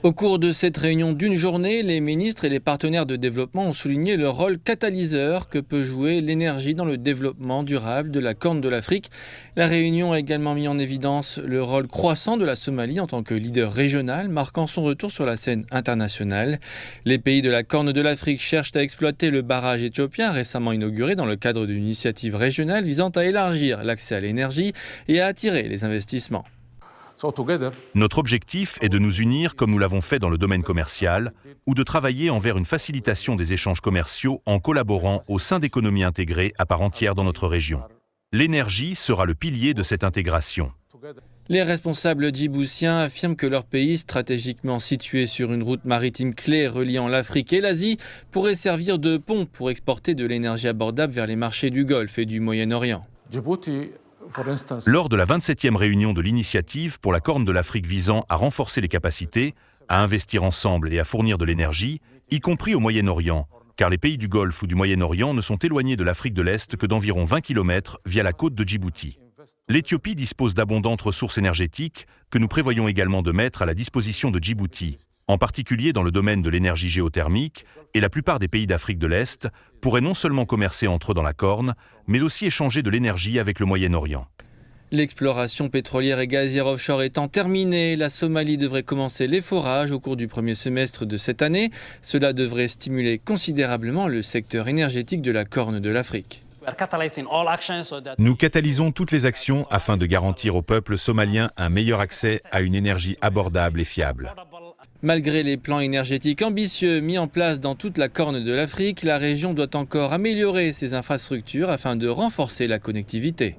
Au cours de cette réunion d'une journée, les ministres et les partenaires de développement ont souligné le rôle catalyseur que peut jouer l'énergie dans le développement durable de la Corne de l'Afrique. La réunion a également mis en évidence le rôle croissant de la Somalie en tant que leader régional, marquant son retour sur la scène internationale. Les pays de la Corne de l'Afrique cherchent à exploiter le barrage éthiopien récemment inauguré dans le cadre d'une initiative régionale visant à élargir l'accès à l'énergie et à attirer les investissements. Notre objectif est de nous unir comme nous l'avons fait dans le domaine commercial ou de travailler envers une facilitation des échanges commerciaux en collaborant au sein d'économies intégrées à part entière dans notre région. L'énergie sera le pilier de cette intégration. Les responsables djiboutiens affirment que leur pays, stratégiquement situé sur une route maritime clé reliant l'Afrique et l'Asie, pourrait servir de pont pour exporter de l'énergie abordable vers les marchés du Golfe et du Moyen-Orient. Lors de la 27e réunion de l'initiative pour la Corne de l'Afrique visant à renforcer les capacités, à investir ensemble et à fournir de l'énergie, y compris au Moyen-Orient, car les pays du Golfe ou du Moyen-Orient ne sont éloignés de l'Afrique de l'Est que d'environ 20 km via la côte de Djibouti. L'Éthiopie dispose d'abondantes ressources énergétiques que nous prévoyons également de mettre à la disposition de Djibouti, en particulier dans le domaine de l'énergie géothermique, et la plupart des pays d'Afrique de l'Est pourraient non seulement commercer entre eux dans la Corne, mais aussi échanger de l'énergie avec le Moyen-Orient. L'exploration pétrolière et gazière offshore étant terminée, la Somalie devrait commencer les forages au cours du premier semestre de cette année. Cela devrait stimuler considérablement le secteur énergétique de la Corne de l'Afrique. Nous catalysons toutes les actions afin de garantir au peuple somalien un meilleur accès à une énergie abordable et fiable. Malgré les plans énergétiques ambitieux mis en place dans toute la Corne de l'Afrique, la région doit encore améliorer ses infrastructures afin de renforcer la connectivité.